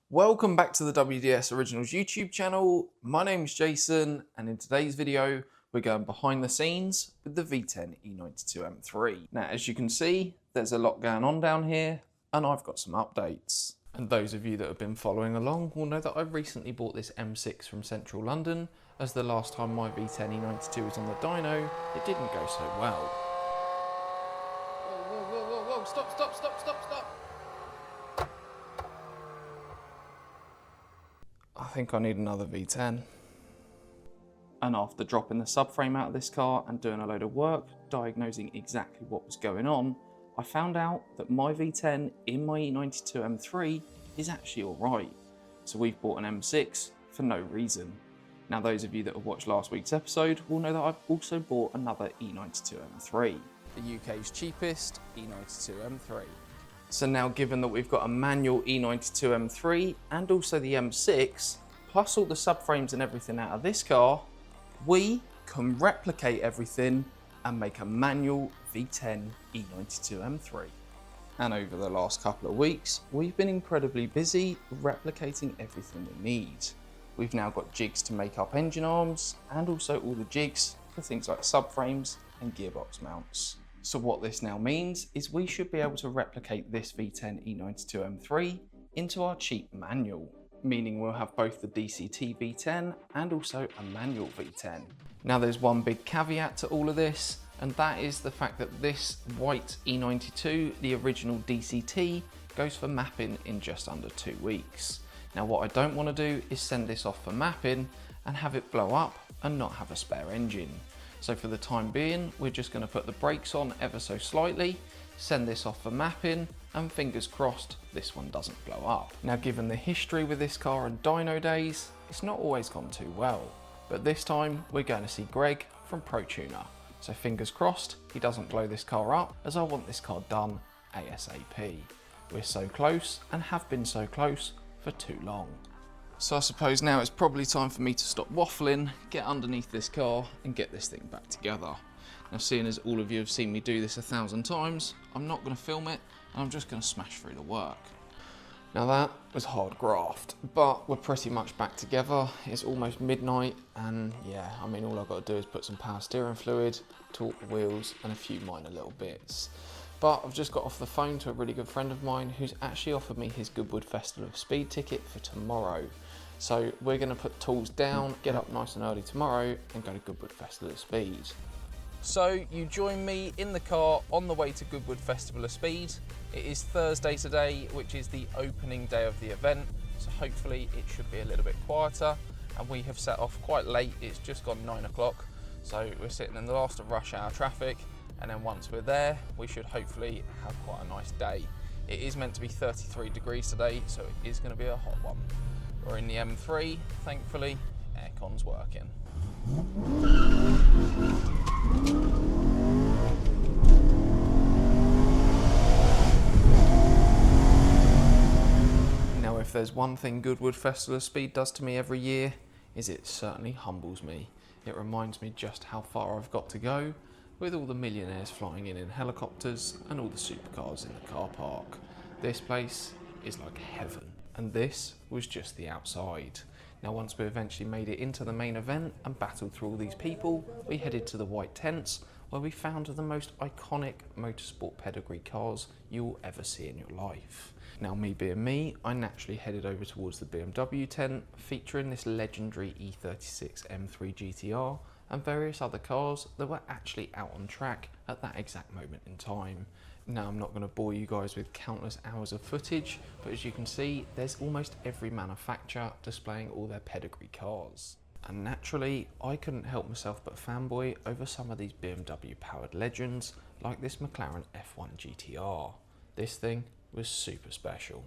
Welcome back to the WDS Originals YouTube channel. My name is Jason, and in today's video we're going behind the scenes with the V10 E92 M3. Now, as you can see, there's a lot going on down here and I've got some updates. And those of you that have been following along will know that I recently bought this M6 from central London, as the last time my V10 E92 was on the dyno, it didn't go so well. Whoa, stop. I think I need another V10. And after dropping the subframe out of this car and doing a load of work, diagnosing exactly what was going on, I found out that my V10 in my E92 M3 is actually alright. So we've bought an M6 for no reason. Now, those of you that have watched last week's episode will know that I've also bought another E92 M3, the UK's cheapest E92 M3. So now, given that we've got a manual E92 M3 and also the M6, plus all the subframes and everything out of this car, we can replicate everything and make a manual V10 E92 M3. And over the last couple of weeks, we've been incredibly busy replicating everything we need. We've now got jigs to make up engine arms and also all the jigs for things like subframes and gearbox mounts. So what this now means is we should be able to replicate this V10 E92 M3 into our cheap manual, meaning we'll have both the DCT V10 and also a manual V10. Now, there's one big caveat to all of this, and that is the fact that this white E92, the original DCT, goes for mapping in just under 2 weeks. Now, what I don't want to do is send this off for mapping and have it blow up and not have a spare engine. So for the time being, we're just going to put the brakes on ever so slightly, send this off for mapping, and fingers crossed this one doesn't blow up. Now, given the history with this car and dyno days, it's not always gone too well. But this time we're going to see Greg from Pro Tuner. So fingers crossed he doesn't blow this car up, as I want this car done ASAP. We're so close and have been so close for too long. So I suppose now it's probably time for me to stop waffling, get underneath this car and get this thing back together. Now, seeing as all of you have seen me do this 1,000 times, I'm not going to film it and I'm just going to smash through the work. Now, that was hard graft, but we're pretty much back together. It's almost midnight and yeah, I mean, all I've got to do is put some power steering fluid, torque the wheels and a few minor little bits. But I've just got off the phone to a really good friend of mine who's actually offered me his Goodwood Festival of Speed ticket for tomorrow. So we're going to put tools down, get up nice and early tomorrow and go to Goodwood Festival of Speed. So you join me in the car on the way to Goodwood Festival of Speed. It is Thursday today, which is the opening day of the event. So hopefully it should be a little bit quieter, and we have set off quite late. It's just gone 9 o'clock. So we're sitting in the last of rush hour traffic. And then once we're there, we should hopefully have quite a nice day. It is meant to be 33 degrees today, so it is going to be a hot one. We're in the M3, thankfully, aircon's working. Now, if there's one thing Goodwood Festival of Speed does to me every year, is it certainly humbles me. It reminds me just how far I've got to go, with all the millionaires flying in helicopters and all the supercars in the car park. This place is like heaven. And this was just the outside. Now, once we eventually made it into the main event and battled through all these people, we headed to the white tents, where we found the most iconic motorsport pedigree cars you'll ever see in your life. Now, me being me, I naturally headed over towards the BMW tent, featuring this legendary E36 M3 GTR, and various other cars that were actually out on track at that exact moment in time. Now, I'm not going to bore you guys with countless hours of footage, but as you can see, there's almost every manufacturer displaying all their pedigree cars. And naturally, I couldn't help myself but fanboy over some of these BMW powered legends, like this McLaren F1 GTR. This thing was super special.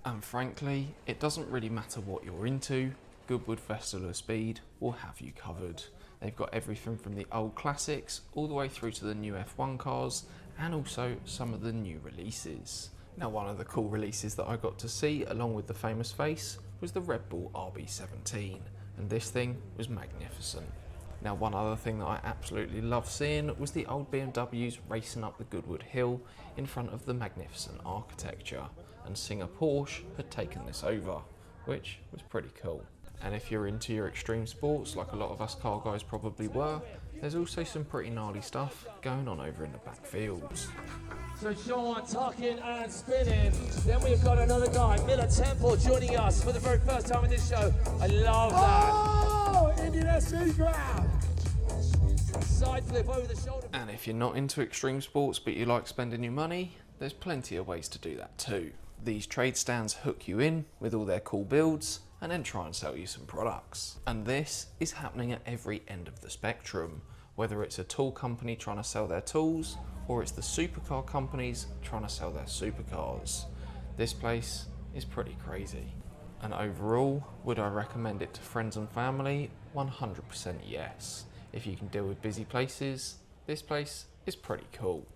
And frankly, it doesn't really matter what you're into, Goodwood Festival of Speed will have you covered. They've got everything from the old classics all the way through to the new F1 cars and also some of the new releases. Now, one of the cool releases that I got to see along with the famous face was the Red Bull RB17, and this thing was magnificent. Now, one other thing that I absolutely loved seeing was the old BMWs racing up the Goodwood Hill in front of the magnificent architecture. and Singer Porsche had taken this over, which was pretty cool. And if you're into your extreme sports, like a lot of us car guys probably were, there's also some pretty gnarly stuff going on over in the back fields. So Sean tucking and spinning. Then we've got another guy, Miller Temple, joining us for the very first time in this show. I love that. Oh, Indian SV grab. Side flip over the shoulder. And if you're not into extreme sports but you like spending your money, there's plenty of ways to do that too. These trade stands hook you in with all their cool builds and then try and sell you some products. And this is happening at every end of the spectrum, whether it's a tool company trying to sell their tools or it's the supercar companies trying to sell their supercars. This place is pretty crazy. And overall, would I recommend it to friends and family? 100% yes. If you can deal with busy places, this place is pretty cool.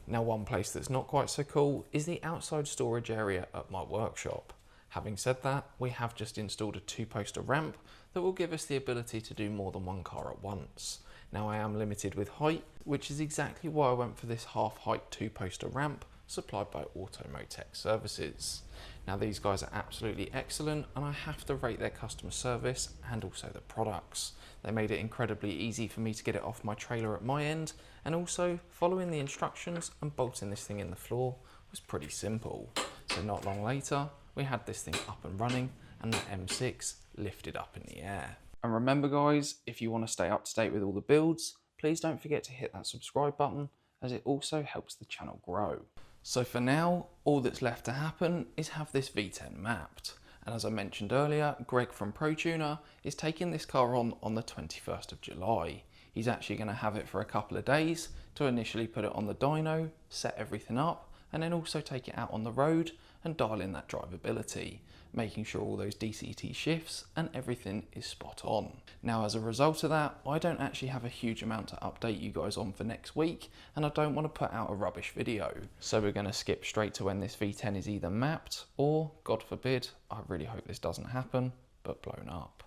Now, one place that's not quite so cool is the outside storage area at my workshop. Having said that, we have just installed a 2-poster ramp that will give us the ability to do more than one car at once. Now, I am limited with height, which is exactly why I went for this half-height 2-poster ramp supplied by Automotech Services. Now, these guys are absolutely excellent and I have to rate their customer service and also the products. They made it incredibly easy for me to get it off my trailer at my end, and also following the instructions and bolting this thing in the floor was pretty simple. So not long later, we had this thing up and running and the M6 lifted up in the air. And remember guys, if you want to stay up to date with all the builds, please don't forget to hit that subscribe button, as it also helps the channel grow. So for now, all that's left to happen is have this V10 mapped. And as I mentioned earlier, Greg from ProTuner is taking this car on the 21st of July. He's actually going to have it for a couple of days to initially put it on the dyno, set everything up, and then also take it out on the road and dial in that drivability, making sure all those DCT shifts and everything is spot on. Now, as a result of that, I don't actually have a huge amount to update you guys on for next week, and I don't want to put out a rubbish video. So we're going to skip straight to when this V10 is either mapped or, God forbid, I really hope this doesn't happen, but blown up.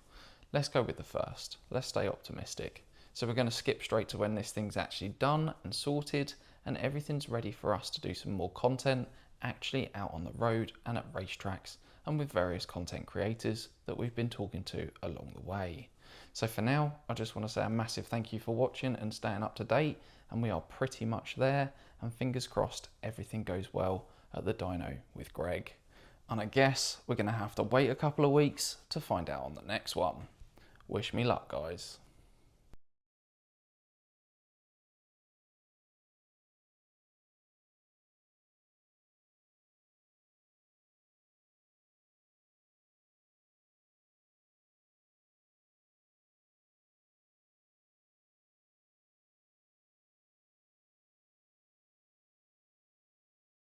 Let's go with the first. Let's stay optimistic. So we're going to skip straight to when this thing's actually done and sorted and everything's ready for us to do some more content actually out on the road and at racetracks and with various content creators that we've been talking to along the way. So for now, I just want to say a massive thank you for watching and staying up to date, and we are pretty much there, and fingers crossed everything goes well at the dyno with Greg. And I guess we're going to have to wait a couple of weeks to find out on the next one. Wish me luck, guys.